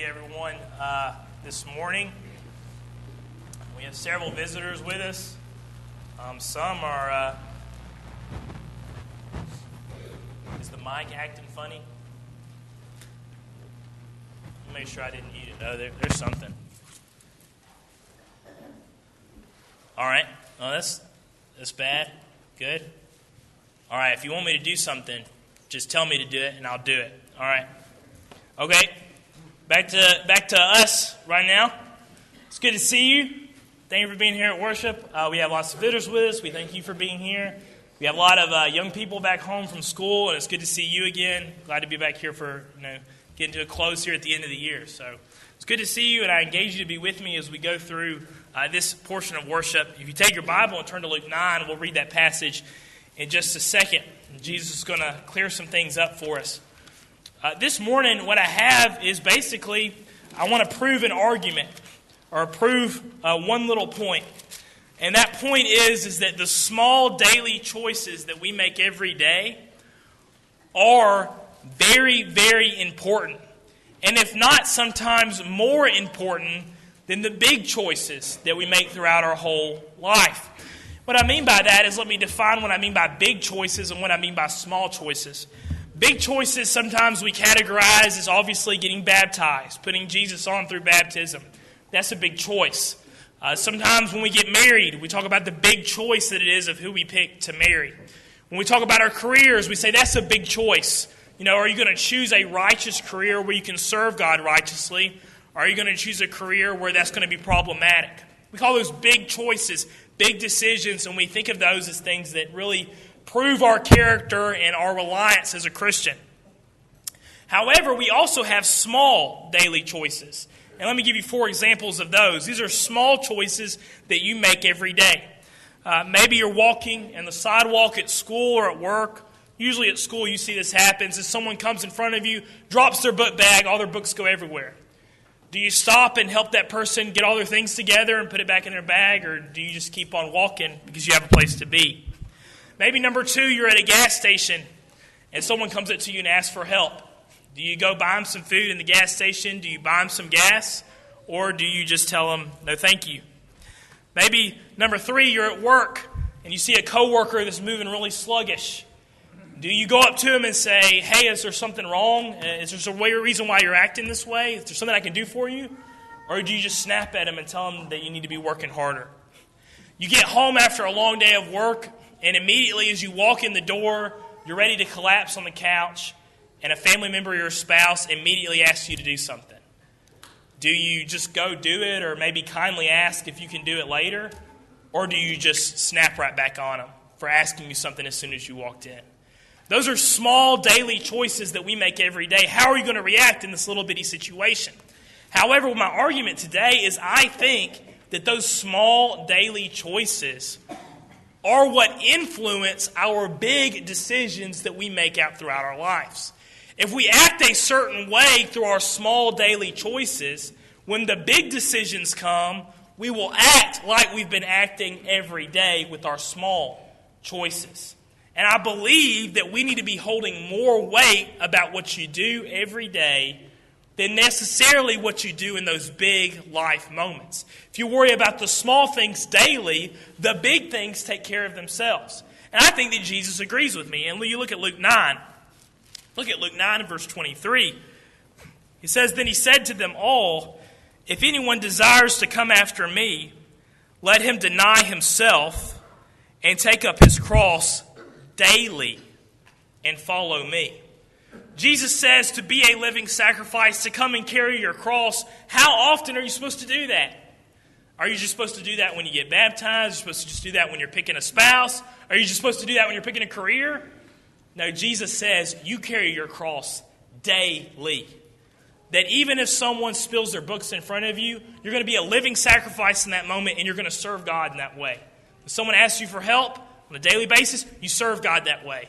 Everyone, this morning we have several visitors with us. Some are is the mic acting funny? Make sure I didn't eat it. Oh, there's something. All right. Oh, that's bad. Good. All right. If you want me to do something, just tell me to do it, and I'll do it. All right. Okay. Back to us right now. It's good to see you. Thank you for being here at worship. We have lots of visitors with us. We thank you for being here. We have a lot of young people back home from school, and it's good to see you again. Glad to be back here for getting to a close here at the end of the year. So it's good to see you, and I engage you to be with me as we go through this portion of worship. If you take your Bible and turn to Luke 9, we'll read that passage in just a second. Jesus is going to clear some things up for us. This morning, what I have is basically, I want to prove an argument, or prove one little point. And that point is that the small daily choices that we make every day are very, very important. And if not, sometimes more important than the big choices that we make throughout our whole life. What I mean by that is, let me define what I mean by big choices and what I mean by small choices. Big choices sometimes we categorize as obviously getting baptized, putting Jesus on through baptism. That's a big choice. Sometimes when we get married, we talk about the big choice that it is of who we pick to marry. When we talk about our careers, we say that's a big choice. Are you going to choose a righteous career where you can serve God righteously? Or are you going to choose a career where that's going to be problematic? We call those big choices, big decisions, and we think of those as things that really prove our character and our reliance as a Christian. However, we also have small daily choices. And let me give you 4 examples of those. These are small choices that you make every day. Maybe you're walking in the sidewalk at school or at work. Usually at school you see this happens. As someone comes in front of you, drops their book bag, all their books go everywhere. Do you stop and help that person get all their things together and put it back in their bag, or do you just keep on walking because you have a place to be? Maybe number 2, you're at a gas station and someone comes up to you and asks for help. Do you go buy them some food in the gas station? Do you buy them some gas? Or do you just tell them, no thank you? Maybe number 3, you're at work and you see a coworker that's moving really sluggish. Do you go up to him and say, hey, is there something wrong? Is there a reason why you're acting this way? Is there something I can do for you? Or do you just snap at him and tell him that you need to be working harder? You get home after a long day of work, and immediately as you walk in the door, you're ready to collapse on the couch, and a family member or your spouse immediately asks you to do something. Do you just go do it, or maybe kindly ask if you can do it later? Or do you just snap right back on them for asking you something as soon as you walked in? Those are small daily choices that we make every day. How are you going to react in this little bitty situation? However, my argument today is I think that those small daily choices are what influence our big decisions that we make out throughout our lives. If we act a certain way through our small daily choices, when the big decisions come, we will act like we've been acting every day with our small choices. And I believe that we need to be holding more weight about what you do every day than necessarily what you do in those big life moments. If you worry about the small things daily, the big things take care of themselves. And I think that Jesus agrees with me. And you look at Luke 9. Look at Luke 9 and verse 23. He says, then he said to them all, if anyone desires to come after me, let him deny himself and take up his cross daily and follow me. Jesus says to be a living sacrifice, to come and carry your cross. How often are you supposed to do that? Are you just supposed to do that when you get baptized? Are you supposed to just do that when you're picking a spouse? Are you just supposed to do that when you're picking a career? No, Jesus says you carry your cross daily. That even if someone spills their books in front of you, you're going to be a living sacrifice in that moment, and you're going to serve God in that way. If someone asks you for help on a daily basis, you serve God that way.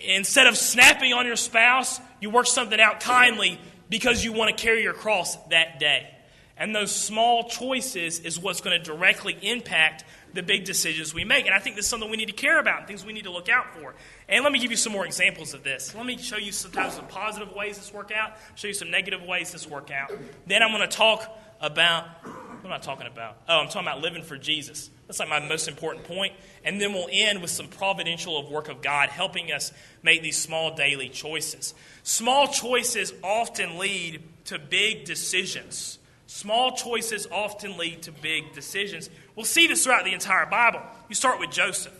Instead of snapping on your spouse, you work something out kindly because you want to carry your cross that day. And those small choices is what's going to directly impact the big decisions we make. And I think this is something we need to care about and things we need to look out for. And let me give you some more examples of this. Let me show you sometimes some positive ways this work out, show you some negative ways this work out. Then I'm going to talk about, what am I talking about? Oh, I'm talking about living for Jesus. That's like my most important point. And then we'll end with some providential work of God helping us make these small daily choices. Small choices often lead to big decisions. Small choices often lead to big decisions. We'll see this throughout the entire Bible. You start with Joseph.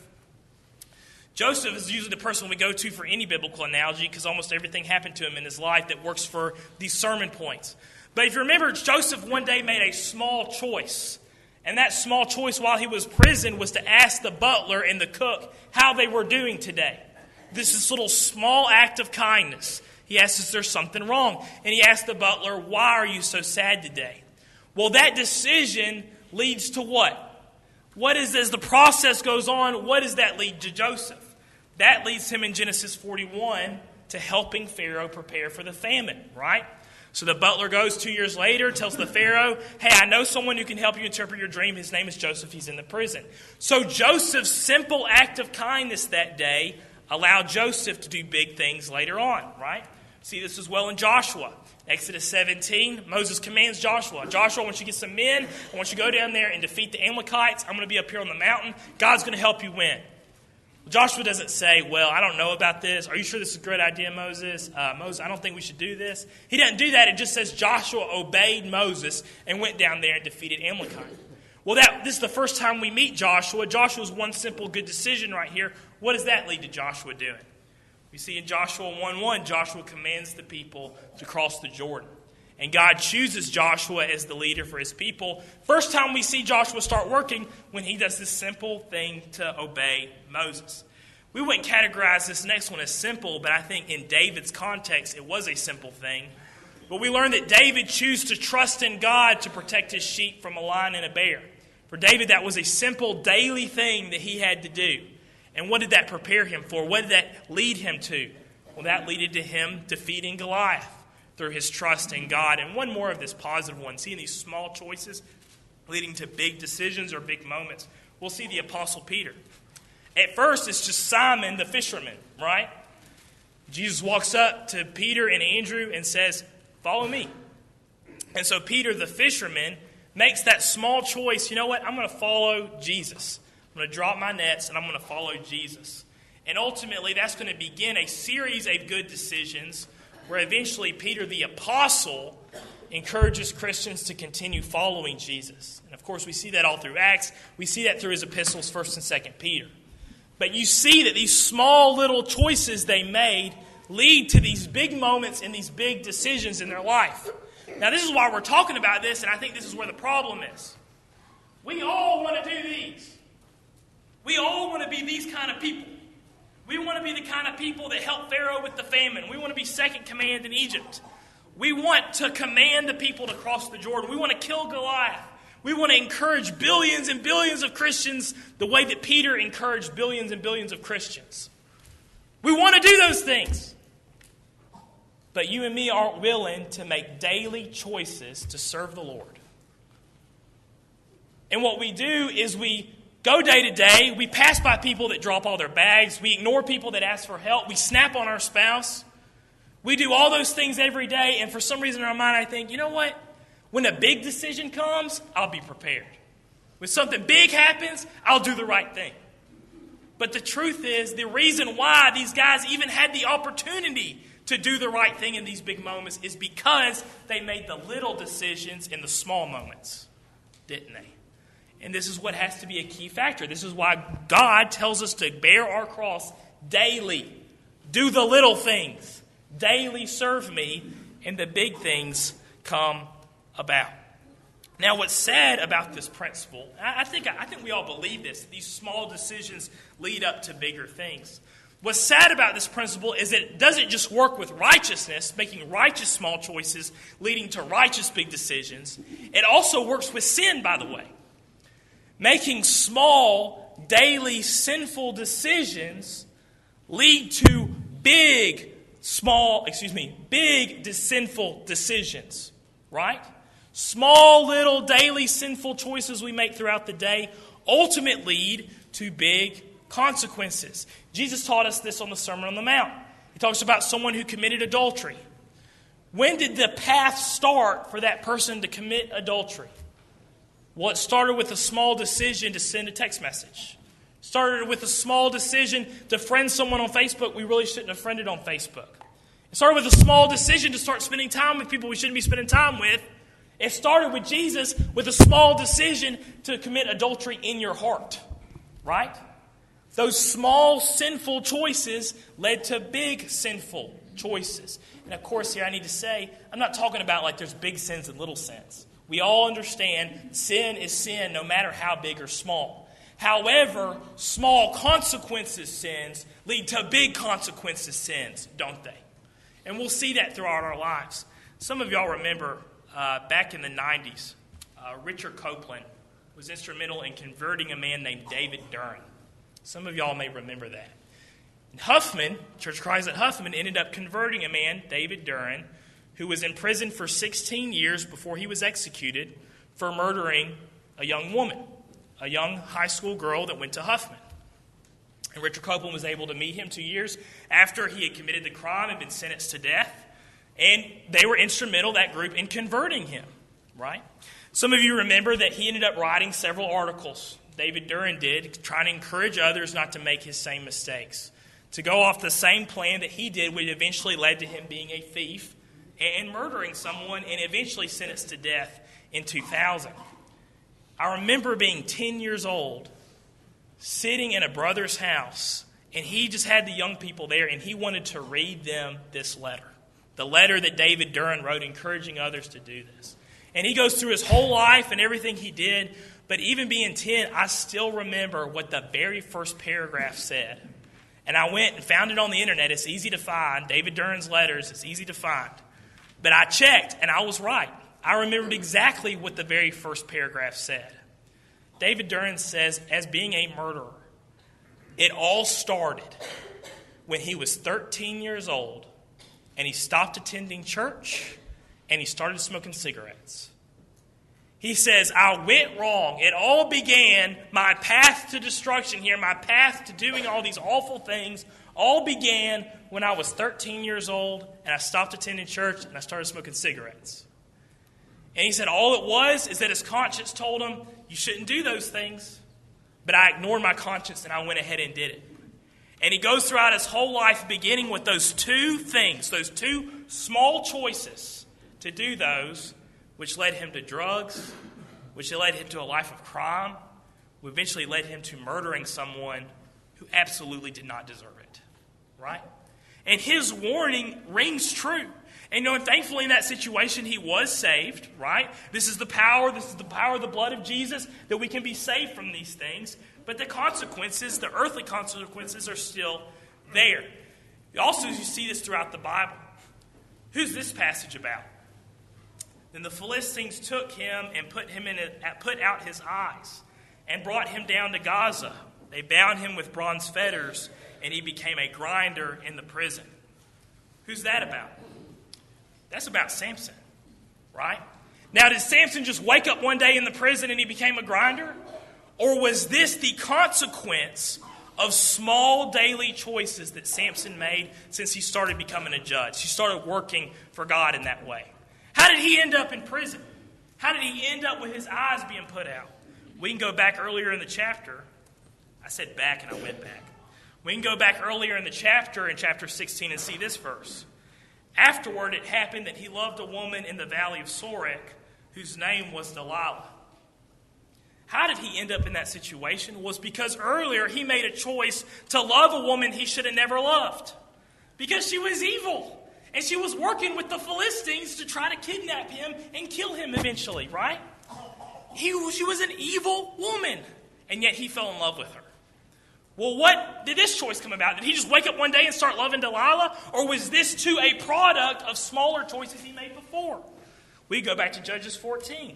Joseph is usually the person we go to for any biblical analogy because almost everything happened to him in his life that works for these sermon points. But if you remember, Joseph one day made a small choice. And that small choice while he was in prison was to ask the butler and the cook how they were doing today. This little small act of kindness. He asked, is there something wrong? And he asked the butler, why are you so sad today? Well, that decision leads to what? What is, as the process goes on, what does that lead to Joseph? That leads him in Genesis 41 to helping Pharaoh prepare for the famine, right? So the butler goes 2 years later, tells the Pharaoh, hey, I know someone who can help you interpret your dream. His name is Joseph. He's in the prison. So Joseph's simple act of kindness that day allowed Joseph to do big things later on, right? See this as well in Joshua. Exodus 17, Moses commands Joshua, I want you to get some men. I want you to go down there and defeat the Amalekites. I'm going to be up here on the mountain. God's going to help you win. Joshua doesn't say, well, I don't know about this. Are you sure this is a great idea, Moses? Moses, I don't think we should do this. He doesn't do that. It just says Joshua obeyed Moses and went down there and defeated Amalekite. Well, this is the first time we meet Joshua. Joshua's one simple good decision right here. What does that lead to Joshua doing? We see in Joshua 1:1, Joshua commands the people to cross the Jordan. And God chooses Joshua as the leader for his people. First time we see Joshua start working when he does this simple thing to obey Moses. We wouldn't categorize this next one as simple, but I think in David's context, it was a simple thing. But we learn that David chose to trust in God to protect his sheep from a lion and a bear. For David, that was a simple daily thing that he had to do. And what did that prepare him for? What did that lead him to? Well, that led to him defeating Goliath through his trust in God. And one more of this positive one, seeing these small choices leading to big decisions or big moments. We'll see the Apostle Peter. At first, it's just Simon the fisherman, right? Jesus walks up to Peter and Andrew and says, follow me. And so Peter the fisherman makes that small choice. You know what? I'm going to follow Jesus. I'm going to drop my nets and I'm going to follow Jesus. And ultimately, that's going to begin a series of good decisions where eventually Peter the apostle encourages Christians to continue following Jesus. And of course, we see that all through Acts. We see that through his epistles, 1st and 2nd Peter. But you see that these small little choices they made lead to these big moments and these big decisions in their life. Now, this is why we're talking about this, and I think this is where the problem is. We all want to do these. We all want to be these kind of people. We want to be the kind of people that help Pharaoh with the famine. We want to be second command in Egypt. We want to command the people to cross the Jordan. We want to kill Goliath. We want to encourage billions and billions of Christians the way that Peter encouraged billions and billions of Christians. We want to do those things. But you and me aren't willing to make daily choices to serve the Lord. And what we do is we go day to day. We pass by people that drop all their bags. We ignore people that ask for help. We snap on our spouse. We do all those things every day. And for some reason in our mind, I think, you know what? When a big decision comes, I'll be prepared. When something big happens, I'll do the right thing. But the truth is, the reason why these guys even had the opportunity to do the right thing in these big moments is because they made the little decisions in the small moments, didn't they? And this is what has to be a key factor. This is why God tells us to bear our cross daily. Do the little things. Daily serve me, and the big things come about. Now, what's sad about this principle, I think we all believe this. These small decisions lead up to bigger things. What's sad about this principle is that it doesn't just work with righteousness, making righteous small choices, leading to righteous big decisions. It also works with sin, by the way. Making small, daily, sinful decisions lead to big, sinful decisions, right? Small, little, daily, sinful choices we make throughout the day ultimately lead to big consequences. Jesus taught us this on the Sermon on the Mount. He talks about someone who committed adultery. When did the path start for that person to commit adultery? Well, it started with a small decision to send a text message. It started with a small decision to friend someone on Facebook we really shouldn't have friended on Facebook. It started with a small decision to start spending time with people we shouldn't be spending time with. It started with Jesus with a small decision to commit adultery in your heart. Right? Those small sinful choices led to big sinful choices. And of course, here I need to say, I'm not talking about like there's big sins and little sins. We all understand sin is sin no matter how big or small. However, small consequences sins lead to big consequences sins, don't they? And we'll see that throughout our lives. Some of y'all remember back in the 90s, Richard Copeland was instrumental in converting a man named David Duren. Some of y'all may remember that. And Huffman, Church of Christ at Huffman, ended up converting a man, David Duren, who was in prison for 16 years before he was executed for murdering a young woman, a young high school girl that went to Huffman. And Richard Copeland was able to meet him 2 years after he had committed the crime and been sentenced to death. And they were instrumental, that group, in converting him, right? Some of you remember that he ended up writing several articles, David Duren did, trying to encourage others not to make his same mistakes, to go off the same plan that he did, which eventually led to him being a thief and murdering someone and eventually sentenced to death in 2000. I remember being 10 years old, sitting in a brother's house, and he just had the young people there, and he wanted to read them this letter. The letter that David Duren wrote encouraging others to do this. And he goes through his whole life and everything he did, but even being 10, I still remember what the very first paragraph said. And I went and found it on the internet. It's easy to find. David Duren's letters, it's easy to find. But I checked, and I was right. I remembered exactly what the very first paragraph said. David Duren says, as being a murderer, it all started when he was 13 years old, and he stopped attending church, and he started smoking cigarettes. He says, I went wrong. It all began, my path to destruction here, my path to doing all these awful things, all began when I was 13 years old, and I stopped attending church, and I started smoking cigarettes. And he said all it was is that his conscience told him, you shouldn't do those things. But I ignored my conscience, and I went ahead and did it. And he goes throughout his whole life, beginning with those two things, those two small choices to do those, which led him to drugs, which led him to a life of crime, which eventually led him to murdering someone who absolutely did not deserve it. Right? And his warning rings true. And thankfully in that situation he was saved, right? This is the power of the blood of Jesus that we can be saved from these things. But the consequences, the earthly consequences, are still there. Also, you see this throughout the Bible. Who's this passage about? Then the Philistines took him and put out his eyes and brought him down to Gaza. They bound him with bronze fetters, and he became a grinder in the prison. Who's that about? That's about Samson, right? Now, did Samson just wake up one day in the prison and he became a grinder? Or was this the consequence of small daily choices that Samson made since he started becoming a judge? He started working for God in that way. How did he end up in prison? How did he end up with his eyes being put out? We can go back earlier in the chapter. I said back and I went back. We can go back earlier in the chapter, in chapter 16, and see this verse. Afterward, it happened that he loved a woman in the valley of Sorek, whose name was Delilah. How did he end up in that situation? It was because earlier he made a choice to love a woman he should have never loved. Because she was evil. And she was working with the Philistines to try to kidnap him and kill him eventually, right? She was an evil woman. And yet he fell in love with her. Well, what did this choice come about? Did he just wake up one day and start loving Delilah? Or was this too a product of smaller choices he made before? We go back to Judges 14.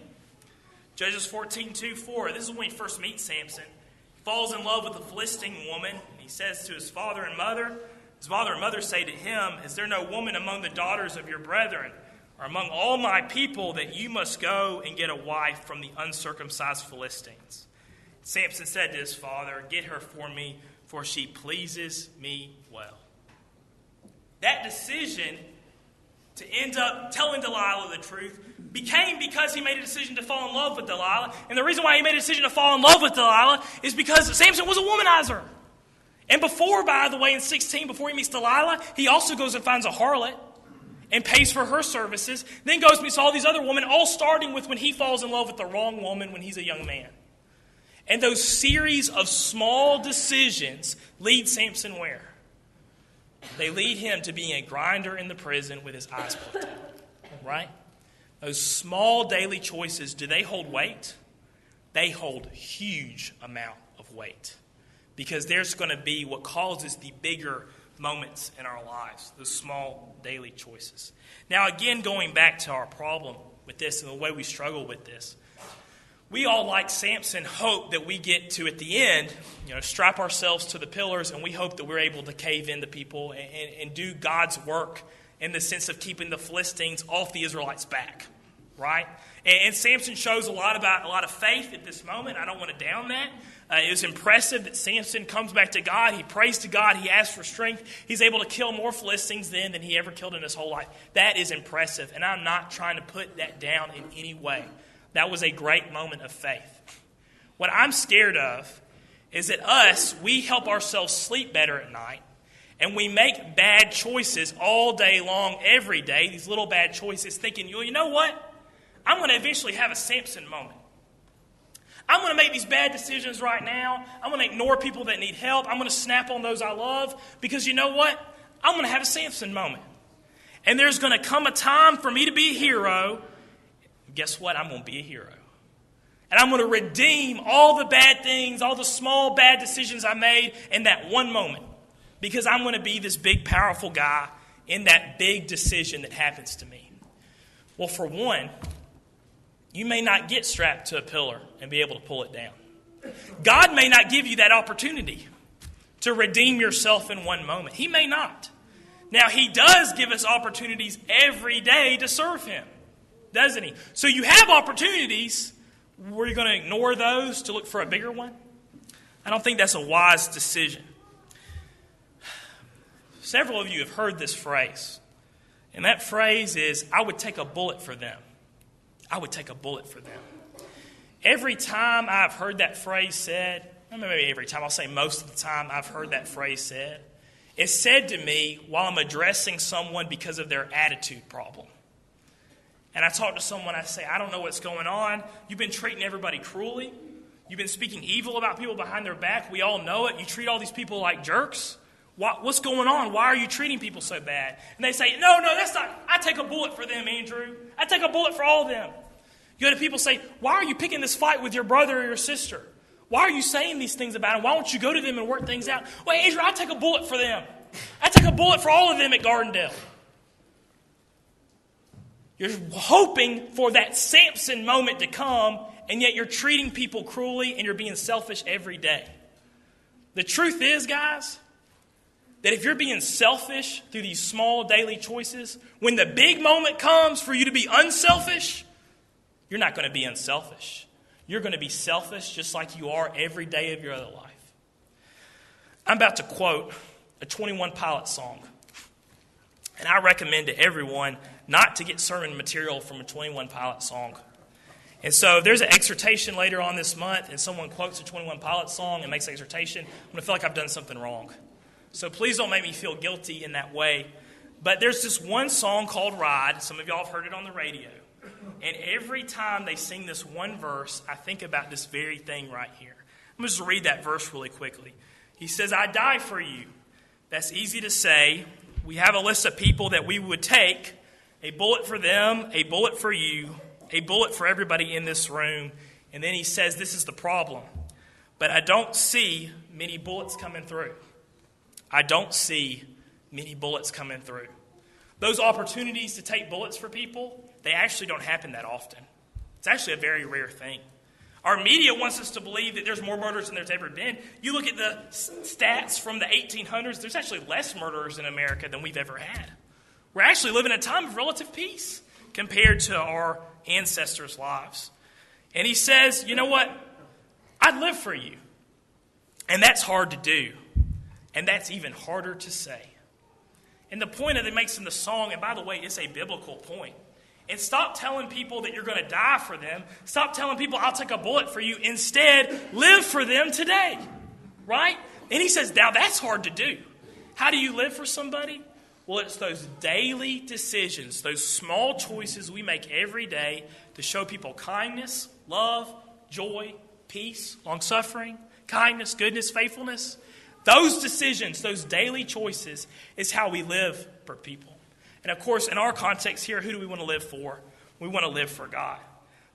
Judges 14, 2, 4. This is when he first meets Samson. He falls in love with a Philistine woman. And he says to his father and mother, his father and mother say to him, is there no woman among the daughters of your brethren, or among all my people, that you must go and get a wife from the uncircumcised Philistines? Samson said to his father, "Get her for me, for she pleases me well." That decision to end up telling Delilah the truth became because he made a decision to fall in love with Delilah. And the reason why he made a decision to fall in love with Delilah is because Samson was a womanizer. And before, by the way, in 16, before he meets Delilah, he also goes and finds a harlot and pays for her services. Then goes and meets all these other women, all starting with when he falls in love with the wrong woman when he's a young man. And those series of small decisions lead Samson where? They lead him to being a grinder in the prison with his eyes plucked out. Right? Those small daily choices, do they hold weight? They hold huge amount of weight. Because there's going to be what causes the bigger moments in our lives, those small daily choices. Now, again, going back to our problem with this and the way we struggle with this, we all, like Samson, hope that we get to, at the end, strap ourselves to the pillars, and we hope that we're able to cave into people and do God's work in the sense of keeping the Philistines off the Israelites' back, right? And Samson shows a lot of faith at this moment. I don't want to down that. It was impressive that Samson comes back to God. He prays to God. He asks for strength. He's able to kill more Philistines then than he ever killed in his whole life. That is impressive, and I'm not trying to put that down in any way. That was a great moment of faith. What I'm scared of is that we help ourselves sleep better at night, and we make bad choices all day long, every day, these little bad choices, thinking, you know what? I'm going to eventually have a Samson moment. I'm going to make these bad decisions right now. I'm going to ignore people that need help. I'm going to snap on those I love because you know what? I'm going to have a Samson moment. And there's going to come a time for me to be a hero. Guess what? I'm going to be a hero. And I'm going to redeem all the bad things, all the small bad decisions I made in that one moment. Because I'm going to be this big, powerful guy in that big decision that happens to me. Well, for one, you may not get strapped to a pillar and be able to pull it down. God may not give you that opportunity to redeem yourself in one moment. He may not. Now, He does give us opportunities every day to serve Him, doesn't He? So you have opportunities. Were you going to ignore those to look for a bigger one? I don't think that's a wise decision. Several of you have heard this phrase. And that phrase is, I would take a bullet for them. I would take a bullet for them. Every time I've heard that phrase said, maybe every time, I'll say most of the time I've heard that phrase said, it's said to me while I'm addressing someone because of their attitude problem. And I talk to someone, I say, I don't know what's going on. You've been treating everybody cruelly. You've been speaking evil about people behind their back. We all know it. You treat all these people like jerks. What's going on? Why are you treating people so bad? And they say, no, that's not. I take a bullet for them, Andrew. I take a bullet for all of them. You go to people say, why are you picking this fight with your brother or your sister? Why are you saying these things about them? Why don't you go to them and work things out? Well, Andrew, I take a bullet for them. I take a bullet for all of them at Gardendale. You're hoping for that Samson moment to come, and yet you're treating people cruelly and you're being selfish every day. The truth is, guys, that if you're being selfish through these small daily choices, when the big moment comes for you to be unselfish, you're not going to be unselfish. You're going to be selfish just like you are every day of your other life. I'm about to quote a 21 Pilots song. And I recommend to everyone not to get sermon material from a 21 Pilots song. And so if there's an exhortation later on this month and someone quotes a 21 Pilots song and makes an exhortation, I'm going to feel like I've done something wrong. So please don't make me feel guilty in that way. But there's this one song called Ride. Some of y'all have heard it on the radio. And every time they sing this one verse, I think about this very thing right here. I'm going to just read that verse really quickly. He says, I die for you. That's easy to say. We have a list of people that we would take. A bullet for them, a bullet for you, a bullet for everybody in this room. And then he says, this is the problem. But I don't see many bullets coming through. I don't see many bullets coming through. Those opportunities to take bullets for people, they actually don't happen that often. It's actually a very rare thing. Our media wants us to believe that there's more murders than there's ever been. You look at the stats from the 1800s, there's actually less murderers in America than we've ever had. We're actually living in a time of relative peace compared to our ancestors' lives. And he says, you know what? I'd live for you. And that's hard to do. And that's even harder to say. And the point that it makes in the song, and by the way, it's a biblical point. And stop telling people that you're going to die for them. Stop telling people, I'll take a bullet for you. Instead, live for them today. Right? And he says, now that's hard to do. How do you live for somebody? Well, it's those daily decisions, those small choices we make every day to show people kindness, love, joy, peace, long-suffering, kindness, goodness, faithfulness. Those decisions, those daily choices is how we live for people. And of course, in our context here, who do we want to live for? We want to live for God.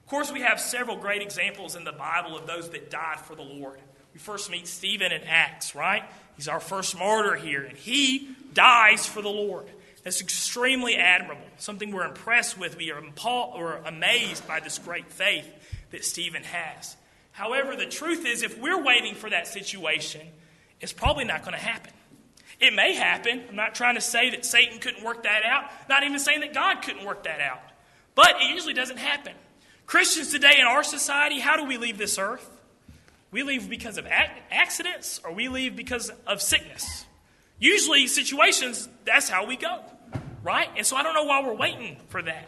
Of course, we have several great examples in the Bible of those that died for the Lord. We first meet Stephen in Acts, right? He's our first martyr here, and he dies for the Lord. That's extremely admirable, something we're impressed with. We are amazed by this great faith that Stephen has. However, the truth is, if we're waiting for that situation, it's probably not going to happen. It may happen. I'm not trying to say that Satan couldn't work that out, not even saying that God couldn't work that out. But it usually doesn't happen. Christians today in our society, how do we leave this earth? We leave because of accidents, or we leave because of sickness. Usually situations, that's how we go, right? And so I don't know why we're waiting for that.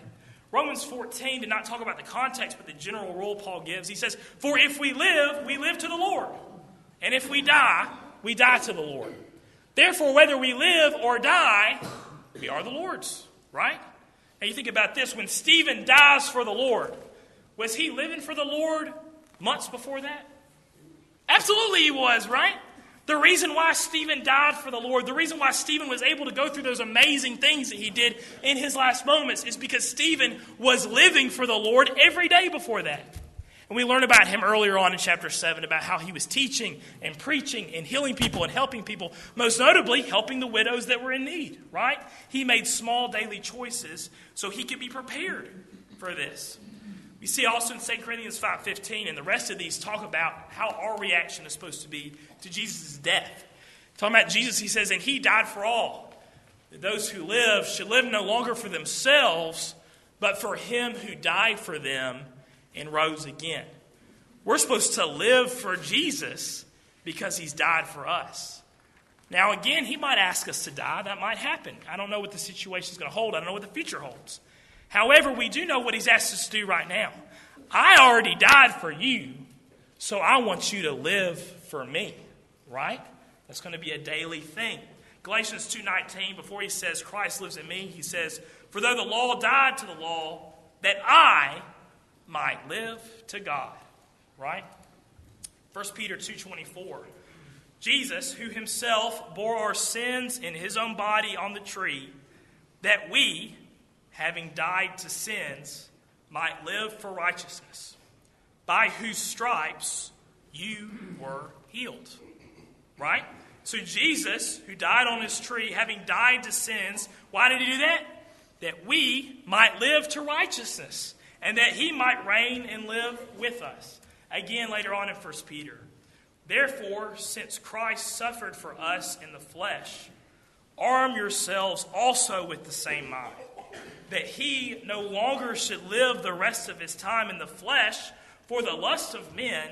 Romans 14 did not talk about the context, but the general rule Paul gives. He says, for if we live to the Lord. And if we die to the Lord. Therefore, whether we live or die, we are the Lord's, right? Now you think about this. When Stephen dies for the Lord, was he living for the Lord months before that? Absolutely he was, right? The reason why Stephen died for the Lord, the reason why Stephen was able to go through those amazing things that he did in his last moments is because Stephen was living for the Lord every day before that. And we learned about him earlier on in chapter 7, about how he was teaching and preaching and healing people and helping people, most notably helping the widows that were in need, right? He made small daily choices so he could be prepared for this. We see also in 2 Corinthians 5:15, and the rest of these talk about how our reaction is supposed to be to Jesus' death. Talking about Jesus, he says, and he died for all. That those who live should live no longer for themselves, but for him who died for them and rose again. We're supposed to live for Jesus because he's died for us. Now again, he might ask us to die. That might happen. I don't know what the situation is going to hold. I don't know what the future holds. However, we do know what he's asked us to do right now. I already died for you, so I want you to live for me, right? That's going to be a daily thing. Galatians 2:19, before he says Christ lives in me, he says, for though the law died to the law, that I might live to God, right? 1 Peter 2:24, Jesus, who himself bore our sins in his own body on the tree, that we, having died to sins, might live for righteousness, by whose stripes you were healed. Right? So Jesus, who died on this tree, having died to sins, why did he do that? That we might live to righteousness, and that he might reign and live with us. Again, later on in 1 Peter. Therefore, since Christ suffered for us in the flesh, arm yourselves also with the same mind, that he no longer should live the rest of his time in the flesh for the lust of men,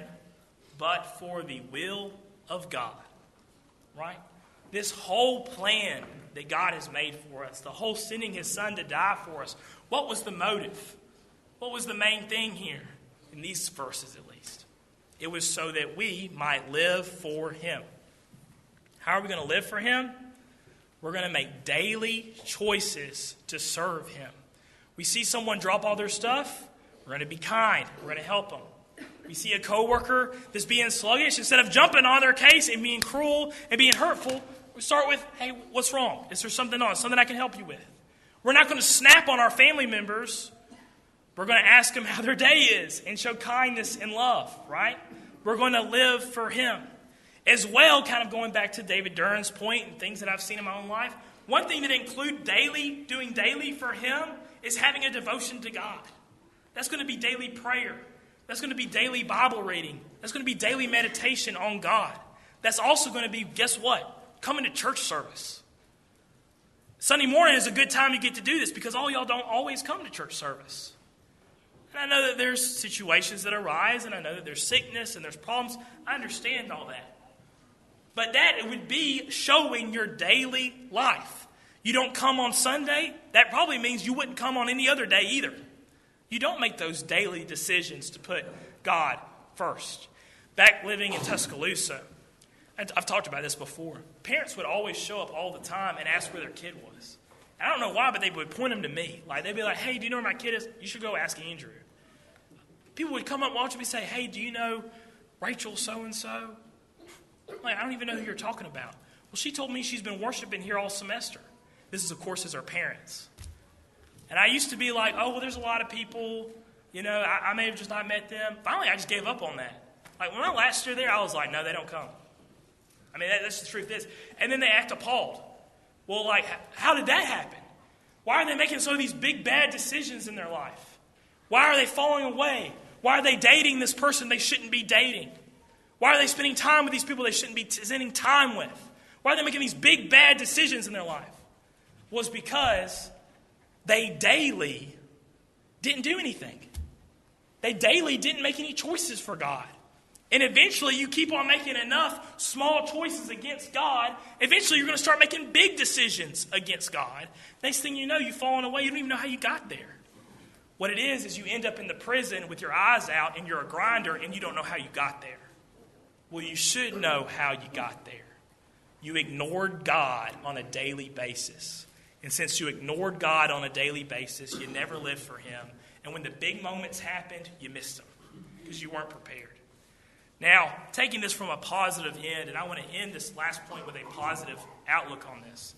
but for the will of God. Right? This whole plan that God has made for us, the whole sending his son to die for us, what was the motive? What was the main thing here? In these verses at least. It was so that we might live for him. How are we going to live for him? We're going to make daily choices to serve him. We see someone drop all their stuff, we're going to be kind. We're going to help them. We see a coworker that's being sluggish, instead of jumping on their case and being cruel and being hurtful, we start with, hey, what's wrong? Is there something on? Something I can help you with? We're not going to snap on our family members. We're going to ask them how their day is and show kindness and love, right? We're going to live for him. As well, kind of going back to David Duran's point and things that I've seen in my own life, one thing that include doing daily for him is having a devotion to God. That's going to be daily prayer. That's going to be daily Bible reading. That's going to be daily meditation on God. That's also going to be, guess what? Coming to church service. Sunday morning is a good time to get to do this because all y'all don't always come to church service. And I know that there's situations that arise, and I know that there's sickness and there's problems. I understand all that. But that it would be showing your daily life. You don't come on Sunday, that probably means you wouldn't come on any other day either. You don't make those daily decisions to put God first. Back living in Tuscaloosa, I've talked about this before. Parents would always show up all the time and ask where their kid was. I don't know why, but they would point them to me. Like, they'd be like, hey, do you know where my kid is? You should go ask Andrew. People would come up watching me and say, hey, do you know Rachel so-and-so? Like, I don't even know who you're talking about. Well, she told me she's been worshiping here all semester. This is, of course, as our parents. And I used to be like, oh, well, there's a lot of people. You know, I may have just not met them. Finally, I just gave up on that. Like, when I last year there, I was like, no, they don't come. I mean, that's the truth is. And then they act appalled. Well, like, how did that happen? Why are they making so these big, bad decisions in their life? Why are they falling away? Why are they dating this person they shouldn't be dating? Why are they spending time with these people they shouldn't be spending time with? Why are they making these big, bad decisions in their life? Was because they daily didn't do anything. They daily didn't make any choices for God. And eventually you keep on making enough small choices against God. Eventually you're going to start making big decisions against God. Next thing you know, you've fallen away. You don't even know how you got there. What it is you end up in the prison with your eyes out and you're a grinder and you don't know how you got there. Well, you should know how you got there. You ignored God on a daily basis. And since you ignored God on a daily basis, you never lived for Him. And when the big moments happened, you missed them because you weren't prepared. Now, taking this from a positive end, and I want to end this last point with a positive outlook on this.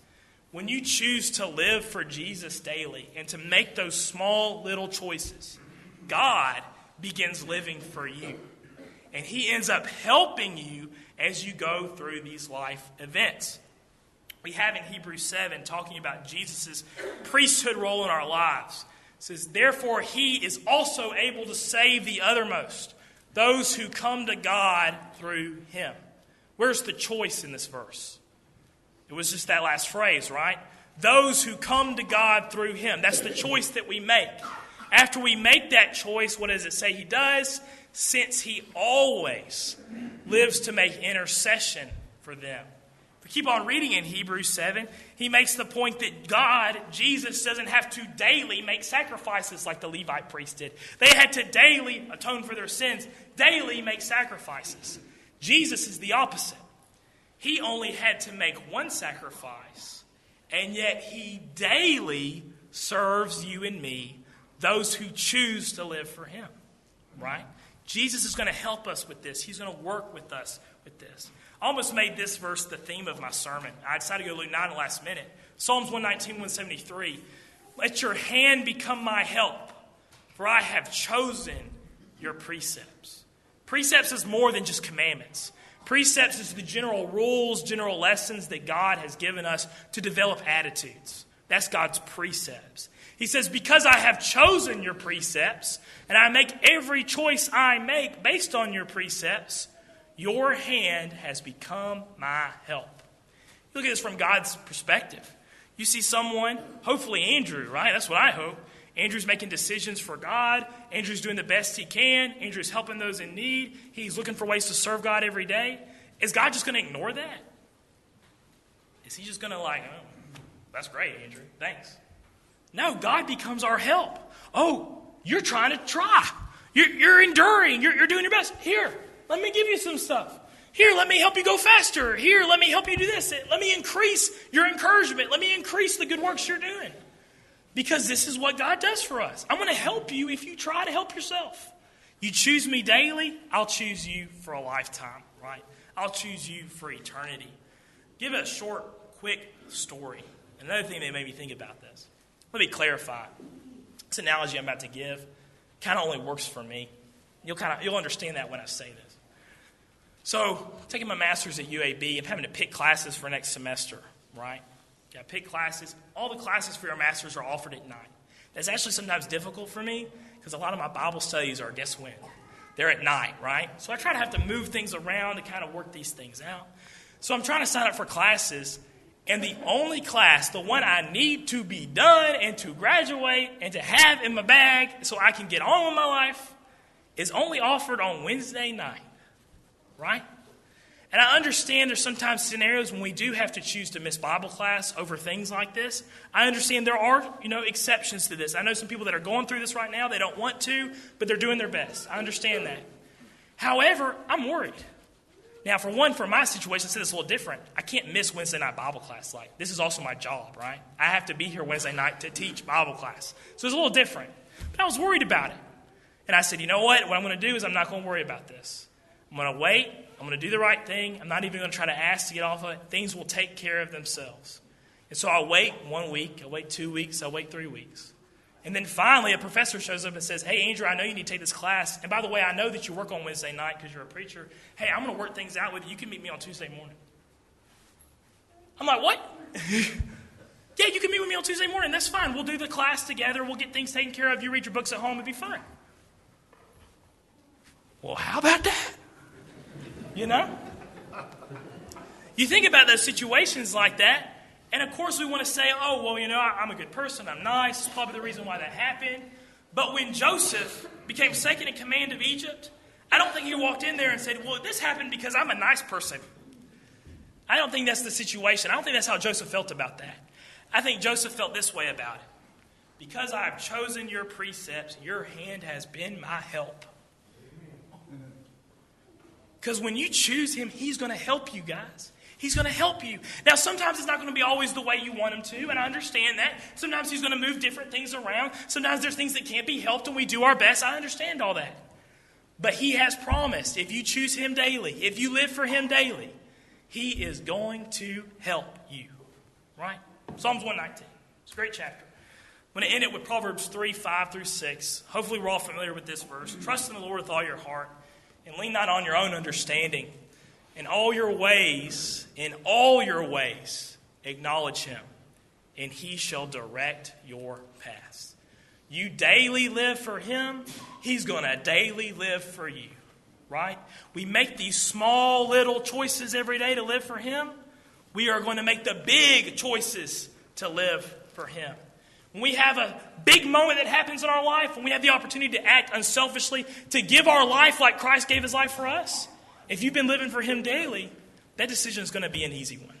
When you choose to live for Jesus daily and to make those small little choices, God begins living for you. And He ends up helping you as you go through these life events. We have in Hebrews 7 talking about Jesus' priesthood role in our lives. It says, therefore He is also able to save the uttermost, those who come to God through Him. Where's the choice in this verse? It was just that last phrase, right? Those who come to God through Him. That's the choice that we make. After we make that choice, what does it say He does? Since He always lives to make intercession for them. If we keep on reading in Hebrews 7, he makes the point that God, Jesus, doesn't have to daily make sacrifices like the Levite priest did. They had to daily atone for their sins, daily make sacrifices. Jesus is the opposite. He only had to make one sacrifice, and yet He daily serves you and me, those who choose to live for Him. Right? Jesus is going to help us with this. He's going to work with us with this. I almost made this verse the theme of my sermon. I decided to go to Luke 9 the last minute. Psalms 119, 173. Let your hand become my help, for I have chosen your precepts. Precepts is more than just commandments. Precepts is the general rules, general lessons that God has given us to develop attitudes. That's God's precepts. He says, because I have chosen your precepts, and I make every choice I make based on your precepts, your hand has become my help. Look at this from God's perspective. You see someone, hopefully Andrew, right? That's what I hope. Andrew's making decisions for God. Andrew's doing the best he can. Andrew's helping those in need. He's looking for ways to serve God every day. Is God just going to ignore that? Is He just going to oh, that's great, Andrew. Thanks. No, God becomes our help. Oh, you're trying to try. You're enduring. You're doing your best. Here, let me give you some stuff. Here, let me help you go faster. Here, let me help you do this. Let me increase your encouragement. Let me increase the good works you're doing. Because this is what God does for us. I'm going to help you if you try to help yourself. You choose me daily, I'll choose you for a lifetime, right? I'll choose you for eternity. Give a short, quick story. Another thing that made me think about this. Let me clarify. This analogy I'm about to give kind of only works for me. You'll understand that when I say this. So, taking my master's at UAB, I'm having to pick classes for next semester, right? You got to pick classes. All the classes for your master's are offered at night. That's actually sometimes difficult for me because a lot of my Bible studies are, guess when? They're at night, right? So I try to have to move things around to kind of work these things out. So I'm trying to sign up for classes, And the only class, the one I need to be done and to graduate and to have in my bag so I can get on with my life, is only offered on Wednesday night, right? And I understand there's sometimes scenarios when we do have to choose to miss Bible class over things like this. I understand there are, exceptions to this. I know some people that are going through this right now. They don't want to, but they're doing their best. I understand that. However, I'm worried. Now, for my situation, I said it's a little different. I can't miss Wednesday night Bible class. Like, this is also my job, right? I have to be here Wednesday night to teach Bible class. So it's a little different. But I was worried about it. And I said, you know what? What I'm going to do is I'm not going to worry about this. I'm going to wait. I'm going to do the right thing. I'm not even going to try to ask to get off of it. Things will take care of themselves. And so I'll wait 1 week. I'll wait 2 weeks. I'll wait 3 weeks. And then finally a professor shows up and says, hey, Andrew, I know you need to take this class. And by the way, I know that you work on Wednesday night because you're a preacher. Hey, I'm going to work things out with you. You can meet me on Tuesday morning. I'm like, what? Yeah, you can meet with me on Tuesday morning. That's fine. We'll do the class together. We'll get things taken care of. You read your books at home. It'll be fine. Well, how about that? You think about those situations like that, and of course we want to say, oh, well, I'm a good person, I'm nice, it's probably the reason why that happened. But when Joseph became second in command of Egypt, I don't think he walked in there and said, well, this happened because I'm a nice person. I don't think that's the situation. I don't think that's how Joseph felt about that. I think Joseph felt this way about it. Because I have chosen your precepts, your hand has been my help. Because when you choose him, he's going to help you guys. He's going to help you. Now, sometimes it's not going to be always the way you want him to, and I understand that. Sometimes he's going to move different things around. Sometimes there's things that can't be helped, and we do our best. I understand all that. But he has promised, if you choose him daily, if you live for him daily, he is going to help you. Right? Psalms 119. It's a great chapter. I'm going to end it with Proverbs 3, 5 through 6. Hopefully we're all familiar with this verse. Trust in the Lord with all your heart, and lean not on your own understanding. In all your ways, acknowledge him, and he shall direct your paths. You daily live for him, he's going to daily live for you, right? We make these small little choices every day to live for him. We are going to make the big choices to live for him. When we have a big moment that happens in our life, when we have the opportunity to act unselfishly, to give our life like Christ gave his life for us, if you've been living for him daily, that decision is going to be an easy one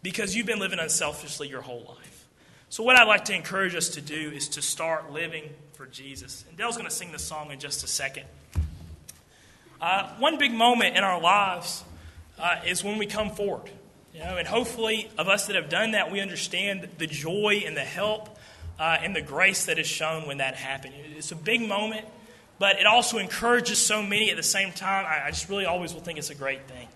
because you've been living unselfishly your whole life. So what I'd like to encourage us to do is to start living for Jesus. And Dale's going to sing this song in just a second. One big moment in our lives is when we come forward. And hopefully of us that have done that, we understand the joy and the help and the grace that is shown when that happened. It's a big moment, but it also encourages so many at the same time. I just really always will think it's a great thing.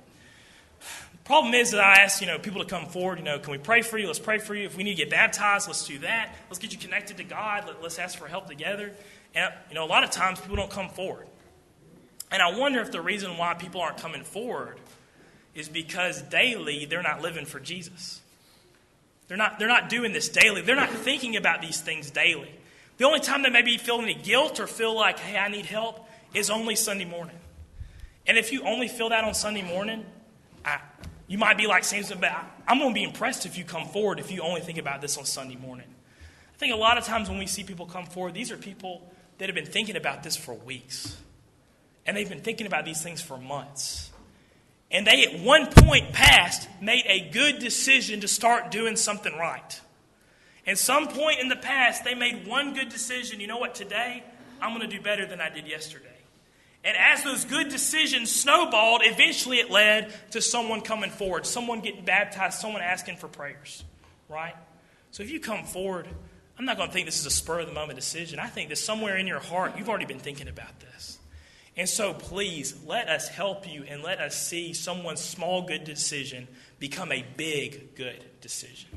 The problem is that I ask, people to come forward. Can we pray for you? Let's pray for you. If we need to get baptized, let's do that. Let's get you connected to God. Let's ask for help together. And, a lot of times people don't come forward. And I wonder if the reason why people aren't coming forward is because daily they're not living for Jesus. They're not doing this daily. They're not thinking about these things daily. The only time they maybe feel any guilt or feel like, hey, I need help, is only Sunday morning. And if you only feel that on Sunday morning, you might be like Samson, but I'm going to be impressed if you come forward if you only think about this on Sunday morning. I think a lot of times when we see people come forward, these are people that have been thinking about this for weeks. And they've been thinking about these things for months. And they, at one point past, made a good decision to start doing something right. At some point in the past, they made one good decision. You know what? Today, I'm going to do better than I did yesterday. And as those good decisions snowballed, eventually it led to someone coming forward, someone getting baptized, someone asking for prayers, right? So if you come forward, I'm not going to think this is a spur-of-the-moment decision. I think that somewhere in your heart, you've already been thinking about this. And so please, let us help you and let us see someone's small good decision become a big good decision.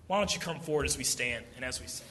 Why don't you come forward as we stand and as we sing?